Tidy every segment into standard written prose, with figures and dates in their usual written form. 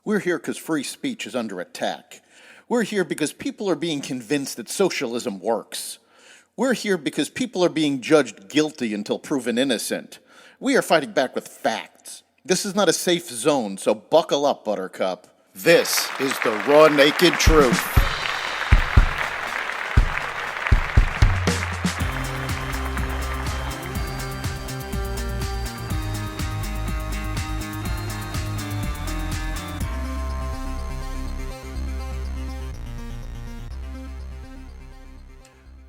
We're here because free speech is under attack. We're here because people are being convinced that socialism works. We're here because people are being judged guilty until proven innocent. We are fighting back with facts. This is not a safe zone, so buckle up, Buttercup. This is the raw, naked truth.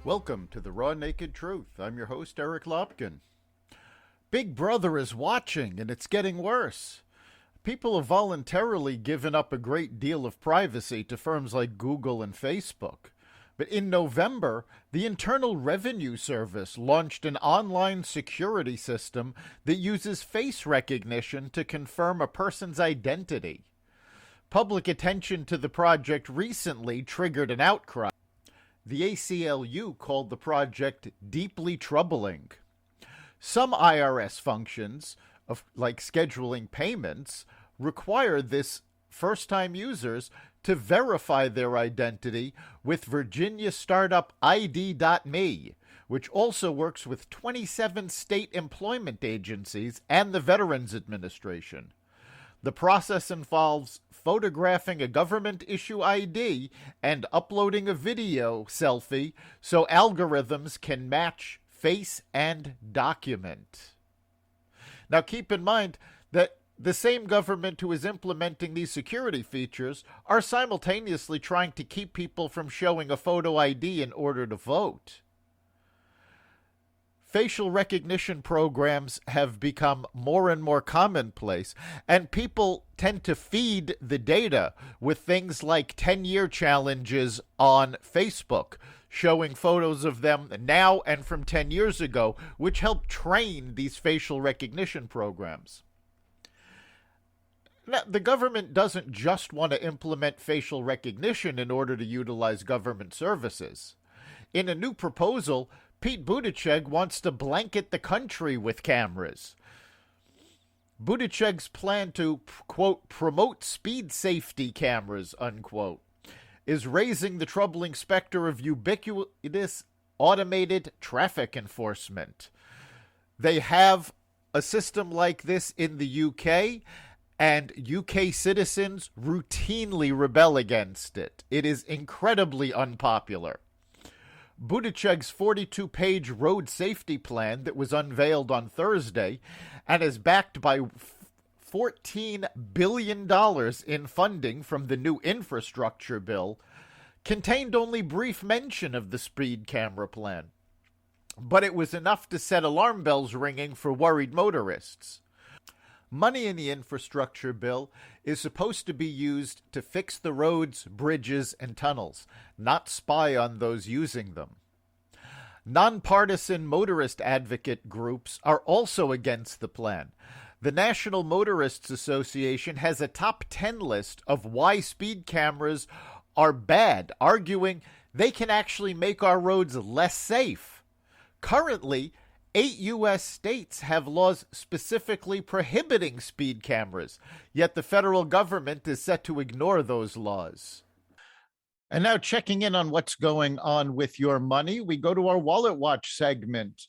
Welcome to the Raw Naked Truth. I'm your host, Eric Lopkin. Big Brother is watching, and it's getting worse. People have voluntarily given up a great deal of privacy to firms like Google and Facebook. But in November, the Internal Revenue Service launched an online security system that uses face recognition to confirm a person's identity. Public attention to the project recently triggered an outcry. The ACLU called the project deeply troubling. Some IRS functions, like scheduling payments, require this first-time users to verify their identity with Virginia startup ID.me, which also works with 27 state employment agencies and the Veterans Administration. The process involves photographing a government-issue ID and uploading a video selfie so algorithms can match face and document. Now keep in mind that the same government who is implementing these security features are simultaneously trying to keep people from showing a photo ID in order to vote. Facial recognition programs have become more and more commonplace, and people tend to feed the data with things like 10-year challenges on Facebook, showing photos of them now and from 10 years ago, which help train these facial recognition programs. Now, the government doesn't just want to implement facial recognition in order to utilize government services. In a new proposal, Pete Buttigieg wants to blanket the country with cameras. Buttigieg's plan to, quote, promote speed safety cameras, unquote, is raising the troubling specter of ubiquitous automated traffic enforcement. They have a system like this in the UK, and UK citizens routinely rebel against it. It is incredibly unpopular. Buttigieg's 42-page road safety plan that was unveiled on Thursday and is backed by $14 billion in funding from the new infrastructure bill contained only brief mention of the speed camera plan. But it was enough to set alarm bells ringing for worried motorists. Money in the infrastructure bill is supposed to be used to fix the roads, bridges, and tunnels, not spy on those using them. Nonpartisan motorist advocate groups are also against the plan. The National Motorists Association has a top 10 list of why speed cameras are bad, arguing they can actually make our roads less safe. Currently, 8 U.S. states have laws specifically prohibiting speed cameras, yet the federal government is set to ignore those laws. And now, checking in on what's going on with your money, we go to our Wallet Watch segment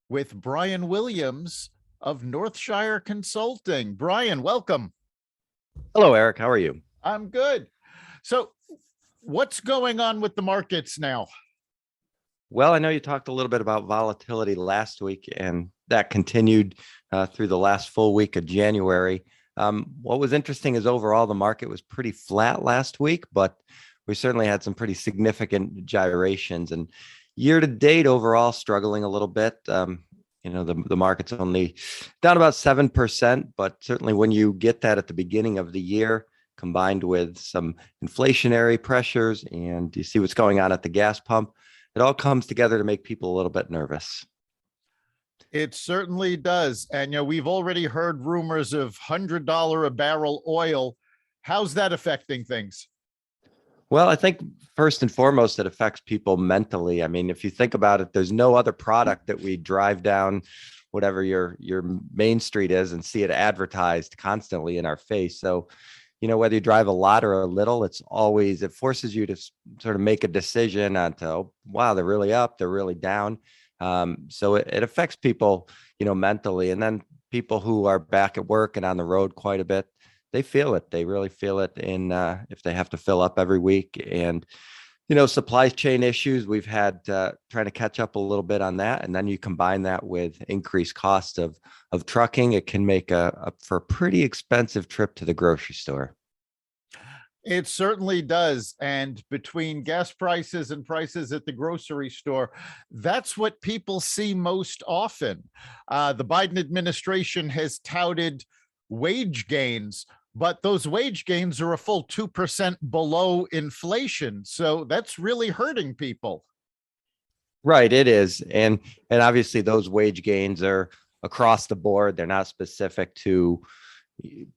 with Brian Williams of Northshire Consulting. Brian, welcome. Hello, Eric. How are you? I'm good. So what's going on with the markets now? Well, I know you talked a little bit about volatility last week, and that continued through the last full week of January. What was interesting is overall the market was pretty flat last week, but we certainly had some pretty significant gyrations. And year to date, overall, struggling a little bit. The market's only down about 7%, but certainly when you get that at the beginning of the year, combined with some inflationary pressures, and you see what's going on at the gas pump, it all comes together to make people a little bit nervous. It certainly does. And, we've already heard rumors of $100 a barrel oil. How's that affecting things? Well, I think first and foremost, it affects people mentally. I mean, if you think about it, there's no other product that we drive down whatever your main street is and see it advertised constantly in our face. So whether you drive a lot or a little, it forces you to sort of make a decision on to, oh, wow, they're really up, they're really down. So it affects people, mentally. And then people who are back at work and on the road quite a bit, they feel it. They really feel it in if they have to fill up every week. And supply chain issues, we've had trying to catch up a little bit on that. And then you combine that with increased cost of trucking, it can make for a pretty expensive trip to the grocery store. It certainly does. And between gas prices and prices at the grocery store, that's what people see most often. The Biden administration has touted wage gains, but those wage gains are a full 2% below inflation. So that's really hurting people. Right, it is. And obviously those wage gains are across the board. They're not specific to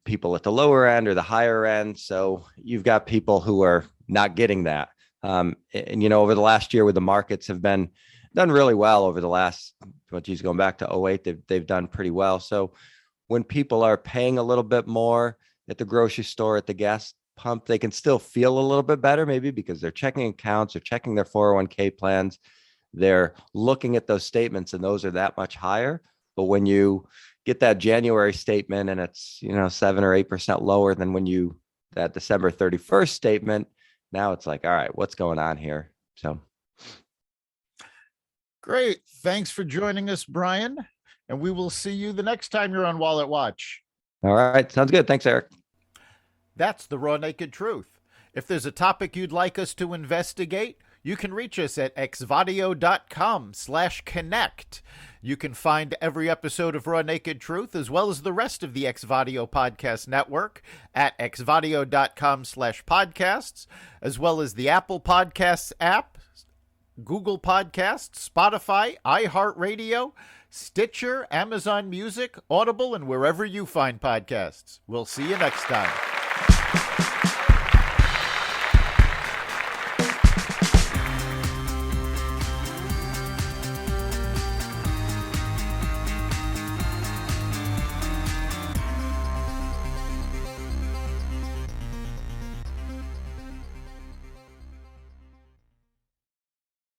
people at the lower end or the higher end. So you've got people who are not getting that. And over the last year, where the markets have been done really well over the last, going back to 2008, they've done pretty well. So when people are paying a little bit more at the grocery store, at the gas pump, they can still feel a little bit better, maybe because their checking accounts are checking their 401k plans. They're looking at those statements and those are that much higher. But when you get that January statement and it's, 7 or 8% lower than that December 31st statement, now it's like, all right, what's going on here? So. Great. Thanks for joining us, Brian. And we will see you the next time you're on Wallet Watch. All right. Sounds good. Thanks, Eric. That's the raw naked truth. If there's a topic you'd like us to investigate, you can reach us at xvadio.com/connect. You can find every episode of Raw Naked Truth, as well as the rest of the Xvadio podcast network, at xvadio.com/podcasts, as well as the Apple Podcasts app, Google Podcasts, Spotify, iHeartRadio, Stitcher, Amazon Music, Audible, and wherever you find podcasts. We'll see you next time.